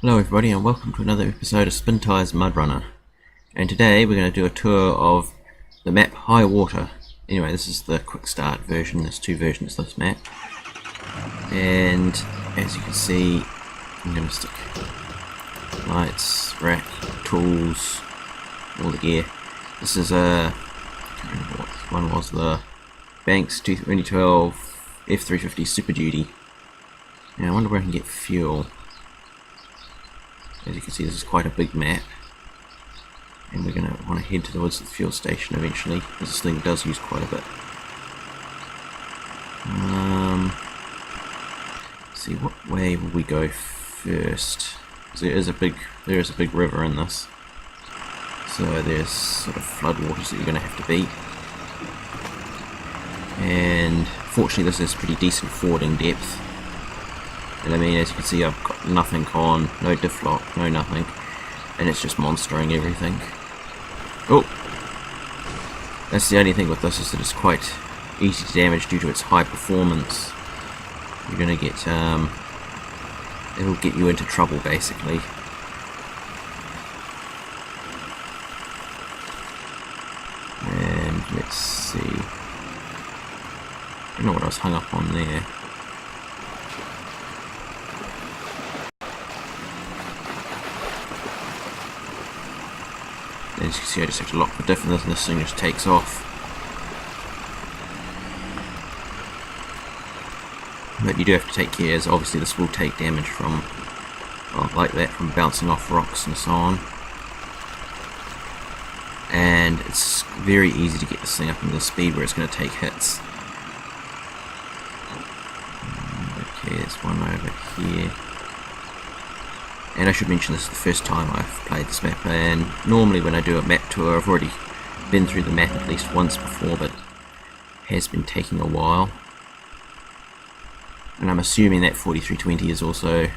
Hello everybody and welcome to another episode of Spintires Mudrunner. And today we're going to do a tour of the map Highwater. Anyway, this is the quick start version. There's two versions of this map. And as you can see, I'm going to stick lights, rack, tools, all the gear. This is I can't remember what one was, the Banks 2012 F350 Super Duty. Now I wonder where I can get fuel. As you can see, this is quite a big map, and we're going to want to head towards the fuel station eventually, because this thing does use quite a bit. See, what way will we go first? There is a big river in this, so there's sort of floodwaters that you're going to have to beat. And fortunately, this is pretty decent fording depth. And I mean, as you can see, I've got nothing on, no diff lock, no nothing, and it's just monstering everything. Oh! That's the only thing with this, is that it's quite easy to damage due to its high performance. You're gonna get, it'll get you into trouble basically. And let's see. I don't know what I was hung up on there. As you can see, I just have to lock the diff and this thing just takes off. But you do have to take care, as obviously this will take damage from, well, like that, from bouncing off rocks and so on. And it's very easy to get this thing up into the speed where it's going to take hits. Okay, there's one over here. And I should mention, this is the first time I've played this map, and normally when I do a map tour I've already been through the map at least once before, but it has been taking a while. And I'm assuming that 4320 is also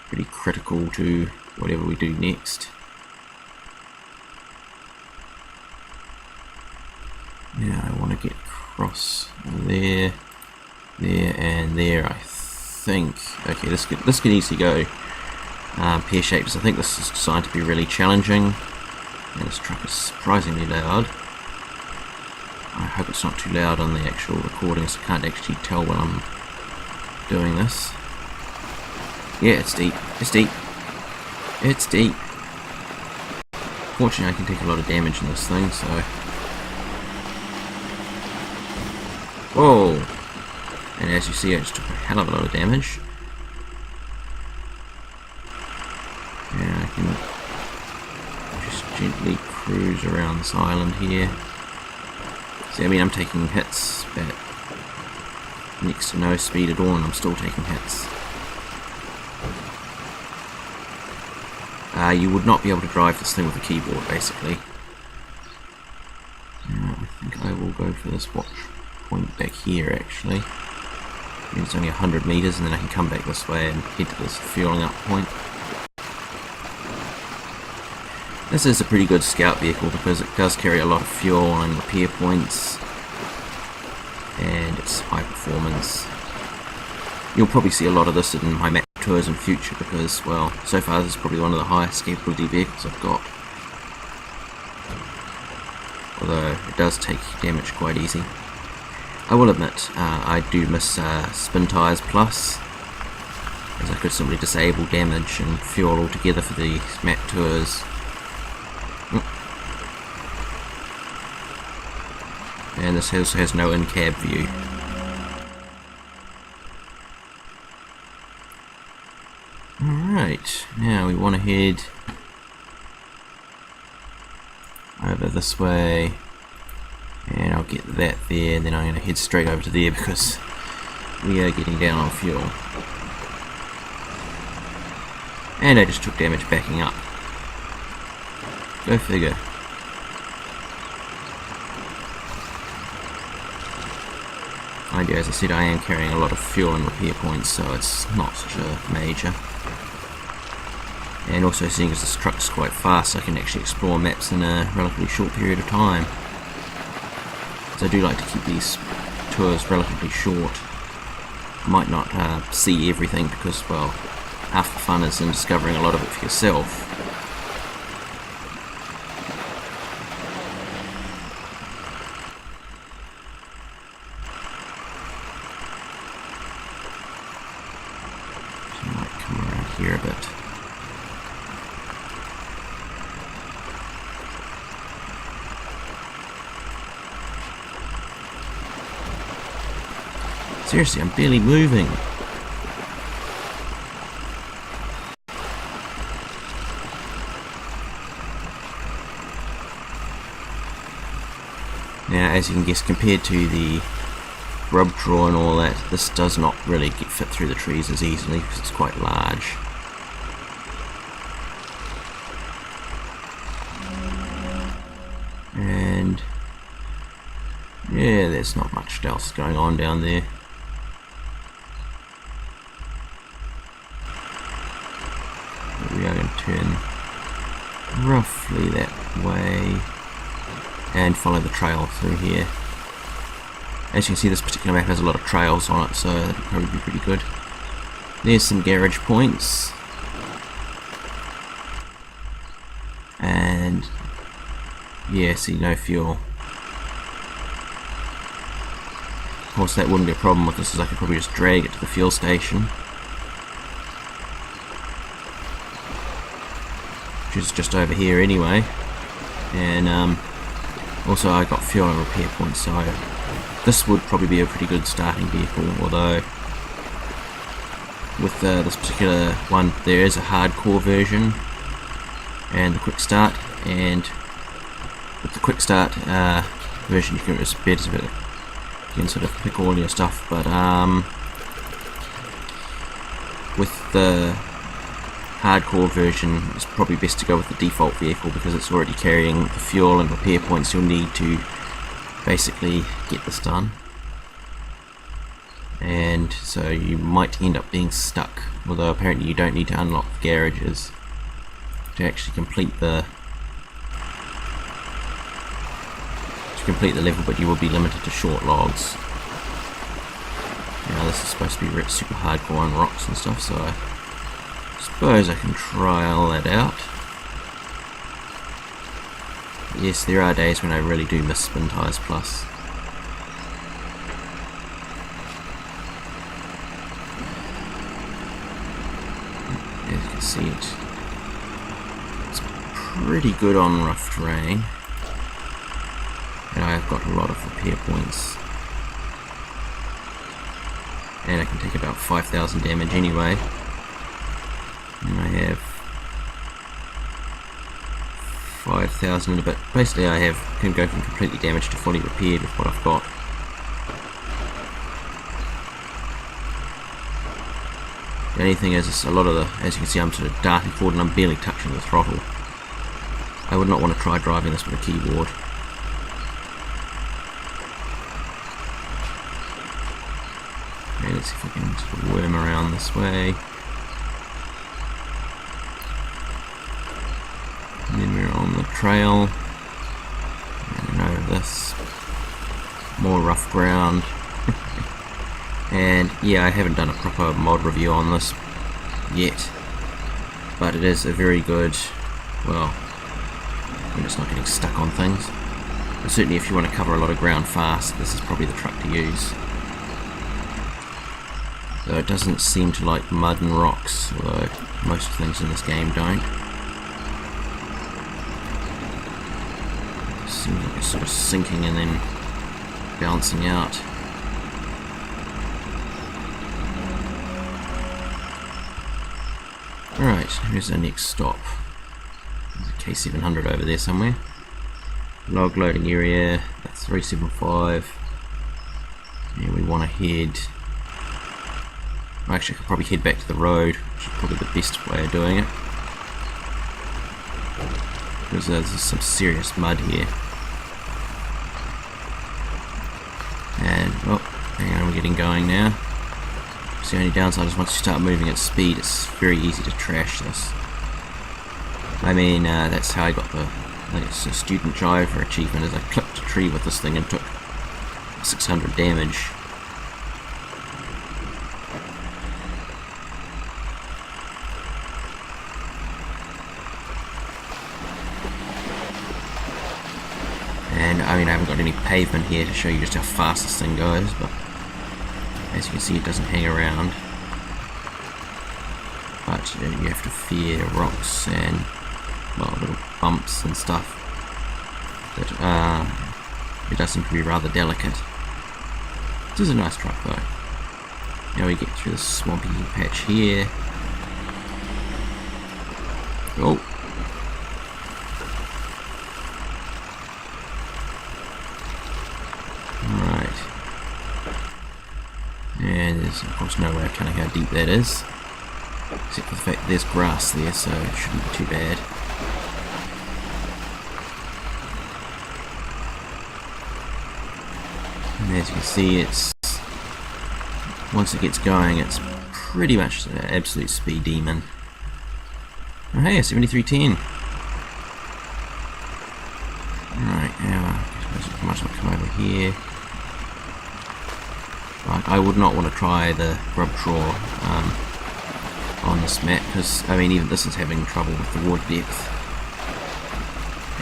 pretty critical to whatever we do next. Now I want to get across there, there and there, I think. Okay, this could easily go pear-shaped. I think this is designed to be really challenging, and this truck is surprisingly loud. I hope it's not too loud on the actual recording, so I can't actually tell when I'm doing this. Yeah, it's deep. It's deep. It's deep. Fortunately, I can take a lot of damage in this thing, so... Whoa! And as you see, I just took a hell of a lot of damage. Yeah, I can just gently cruise around this island here. See, I mean, I'm taking hits, but next to no speed at all, and I'm still taking hits. You would not be able to drive this thing with a keyboard, basically. I think I will go for this watch point back here, actually. I mean, it's only 100 meters, and then I can come back this way and head to this fueling up point. This is a pretty good scout vehicle because it does carry a lot of fuel and repair points, and it's high performance. You'll probably see a lot of this in my map tours in future because, well, so far this is probably one of the highest capability vehicles I've got. Although it does take damage quite easy. I will admit, I do miss Spintires Plus, as I could simply disable damage and fuel altogether for these map tours. And this also has no in-cab view. Alright, now we want to head over this way, and I'll get that there, and then I'm going to head straight over to there because we are getting down on fuel. And I just took damage backing up. Go figure. Mind you, as I said, I am carrying a lot of fuel and repair points, so it's not such a major. And also, seeing as this truck's quite fast, I can actually explore maps in a relatively short period of time. So I do like to keep these tours relatively short. I might not see everything because, well, half the fun is in discovering a lot of it for yourself. So I might come around here a bit. Seriously, I'm barely moving. Now, as you can guess, compared to the grub draw and all that, this does not really fit through the trees as easily because it's quite large. And yeah, there's not much else going on down there. We are going to turn roughly that way and follow the trail through here. As you can see, this particular map has a lot of trails on it, so that'll probably be pretty good. There's some garage points, and yeah, see, no fuel. Of course, that wouldn't be a problem with this, as I could probably just drag it to the fuel station, which is just over here anyway. And also I got fuel and repair points, so this would probably be a pretty good starting vehicle, although with this particular one there is a hardcore version and the quick start, and with the quick start version you can sort of pick all your stuff, but with the hardcore version it's probably best to go with the default vehicle because it's already carrying the fuel and repair points you'll need to basically get this done, and so you might end up being stuck, although apparently you don't need to unlock the garages to actually complete the level, but you will be limited to short logs. Now this is supposed to be super hardcore on rocks and stuff, so I suppose I can try all that out. Yes, there are days when I really do miss Spintires Plus. As you can see, it's pretty good on rough terrain, and I've got a lot of repair points, and I can take about 5,000 damage anyway, and I have 5,000 and a bit. Basically I can go from completely damaged to fully repaired with what I've got. The only thing is, a lot of as you can see, I'm sort of darting forward and I'm barely touching the throttle. I would not want to try driving this with a keyboard. Okay, let's see if I can sort of worm around this way. And then we're on the trail, and over this, more rough ground. And yeah, I haven't done a proper mod review on this yet, but it is a very good, well, I'm just not getting stuck on things. But certainly if you want to cover a lot of ground fast, this is probably the truck to use. Though it doesn't seem to like mud and rocks, although most things in this game don't. Seems like it's sort of sinking and then bouncing out. Alright, here's our next stop. There's a K700 over there somewhere. Log loading area, that's 375. And we want to head... Actually, I could probably head back to the road, which is probably the best way of doing it. Because there's some serious mud here. And, oh, hang on, we're getting going now. So the only downside is once you start moving at speed, it's very easy to trash this. I mean, that's how I got the, I think it's a student driver achievement, is I clipped a tree with this thing and took 600 damage. I mean, I haven't got any pavement here to show you just how fast this thing goes, but as you can see, it doesn't hang around. But you have to fear rocks and, well, little bumps and stuff. But it does seem to be rather delicate. This is a nice truck though. Now we get through the swampy patch here. Oh! Right. And there's of course no way of telling how deep that is. Except for the fact that there's grass there, so it shouldn't be too bad. And as you can see, it's once it gets going, it's pretty much an absolute speed demon. Oh hey, 7310. Right, now I suppose we might as well come over here. Right, I would not want to try the grub trawl on this map, because I mean even this is having trouble with the water depth,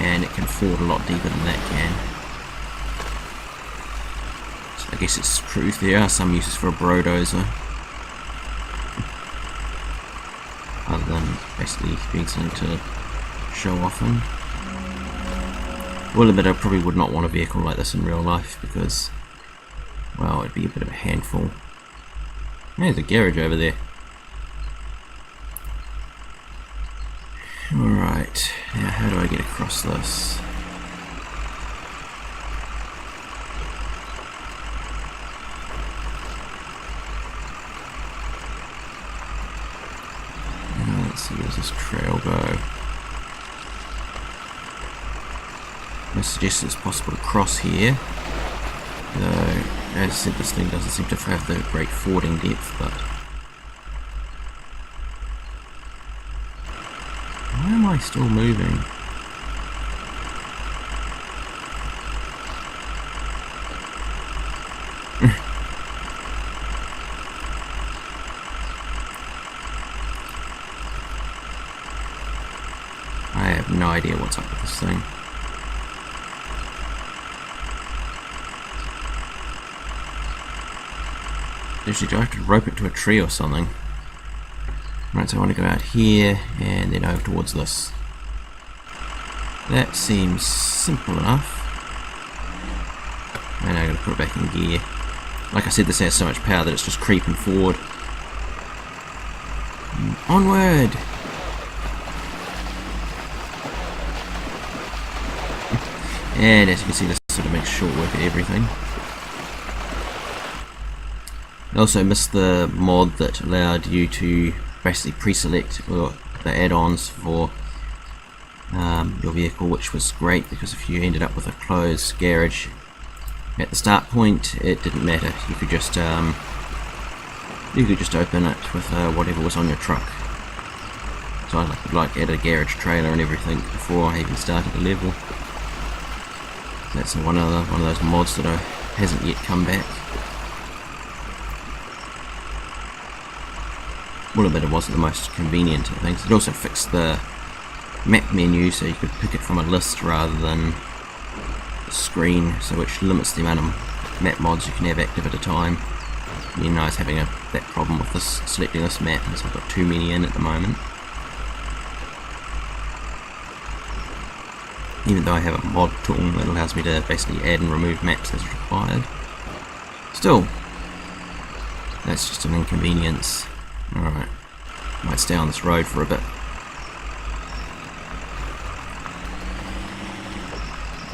and it can ford a lot deeper than that can. So I guess it's truth, there are some uses for a brodozer, other than basically being something to show off in. Well, admit I probably would not want a vehicle like this in real life, because, well, it'd be a bit of a handful. There's a garage over there. Alright, now how do I get across this? Now let's see, where does this trail go? I suggest it's possible to cross here, though as I said, this thing doesn't seem to have the great fording depth, but why am I still moving? I have no idea what's up with this thing. Actually, do I have to rope it to a tree or something? Right, so I want to go out here and then over towards this. That seems simple enough. And now I'm going to put it back in gear. Like I said, this has so much power that it's just creeping forward. Onward! And as you can see, this sort of makes short work of everything. I also missed the mod that allowed you to basically pre-select the add-ons for your vehicle, which was great, because if you ended up with a closed garage at the start point, it didn't matter. You could just open it with whatever was on your truck. So I could add a garage trailer and everything before I even started the level. That's one of those mods that hasn't yet come back. Well, a bit it wasn't the most convenient of things. It also fixed the map menu so you could pick it from a list rather than a screen, so which limits the amount of map mods you can have active at a time. You know, I was having that problem with this selecting this map, and so I've got too many in at the moment. Even though I have a mod tool that allows me to basically add and remove maps as required. Still, that's just an inconvenience. Alright, might stay on this road for a bit.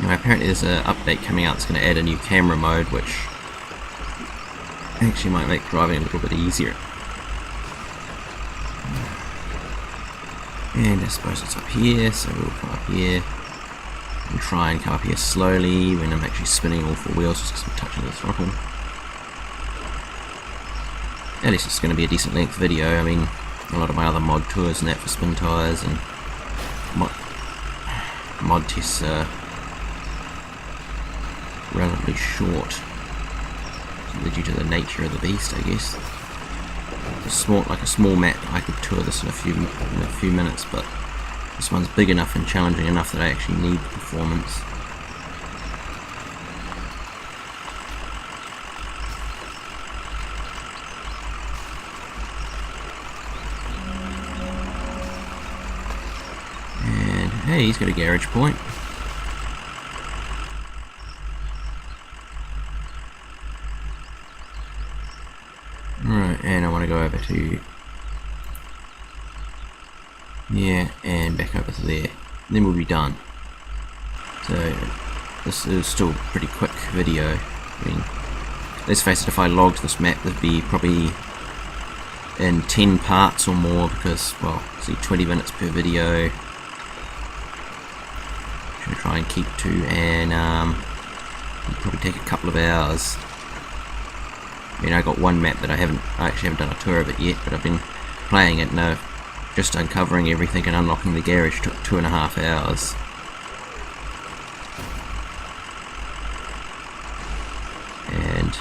Now apparently there's an update coming out that's going to add a new camera mode, which actually might make driving a little bit easier. And I suppose it's up here, so we'll come up here and try and come up here slowly when I'm actually spinning all four wheels, just because I'm touching the throttle. At least it's going to be a decent length video. I mean, a lot of my other mod tours and that for Spintires and mod tests are relatively short, due to the nature of the beast, I guess. Like a small map, I could tour this in a few minutes, but this one's big enough and challenging enough that I actually need the performance. hey, he's got a garage point. Right, and I want to go over to here and back over to there. And then we'll be done. So this is still a pretty quick video. I mean, let's face it, if I logged this map, there'd be probably in 10 parts or more, because, well, see, 20 minutes per video. Should try and keep to, and it'll probably take a couple of hours. I mean, I got one map that I actually haven't done a tour of it yet, but I've been playing it now. Just uncovering everything and unlocking the garage took 2.5 hours. And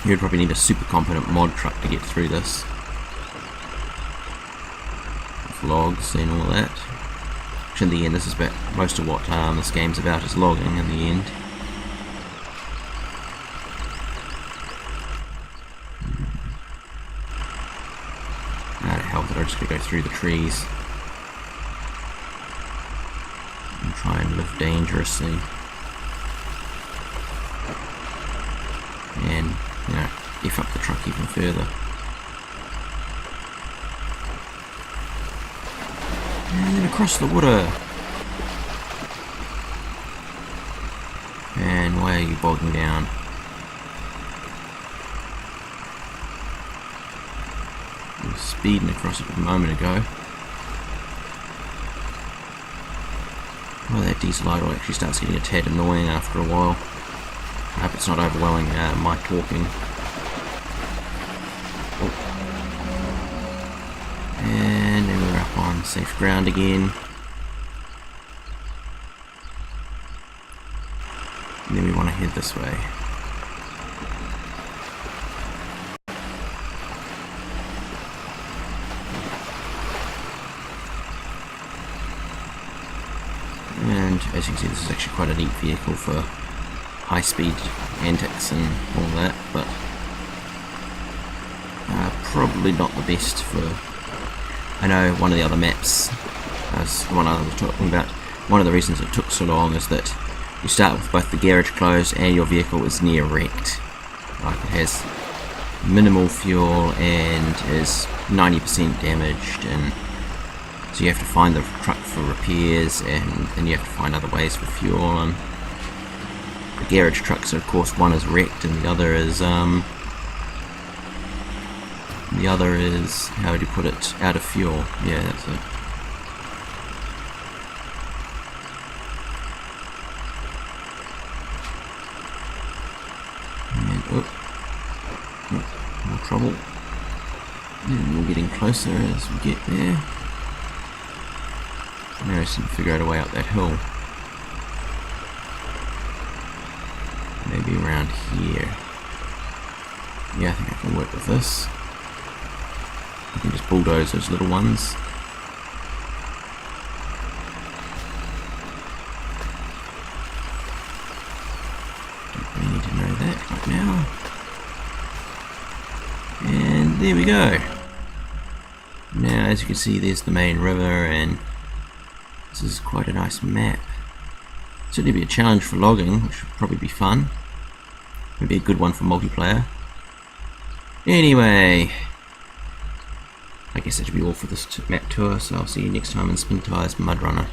you'd probably need a super competent mod truck to get through this. With logs and all that. Which in the end, this is about most of what this game's about, is logging in the end. I'm just going to go through the trees and try and live dangerously and, you know, F up the truck even further. And then across the water. And why are you bogging down? Speeding across it a moment ago. Well, that diesel idle actually starts getting a tad annoying after a while. I hope it's not overwhelming my talking. Oh. And then we're up on safe ground again. And then we want to head this way. And as you can see, this is actually quite a neat vehicle for high-speed antics and all that, but probably not the best for... I know one of the other maps, as the one I was talking about, one of the reasons it took so long is that you start with both the garage closed and your vehicle is near wrecked. Like, it has minimal fuel and is 90% damaged, and so you have to find the truck for repairs, and then you have to find other ways for fuel. And the garage trucks, of course, one is wrecked and the other is how would you put it, out of fuel. Yeah, that's it. And more trouble. And we're getting closer as we get there. Now I just need to figure out a way up that hill. Maybe around here. Yeah, I think I can work with this. I can just bulldoze those little ones. Don't really need to know that right now. And there we go. Now, as you can see, there's the main river, and this is quite a nice map. Certainly be a challenge for logging, which would probably be fun. Maybe a good one for multiplayer. Anyway, I guess that should be all for this map tour, so I'll see you next time in Spintires Mudrunner.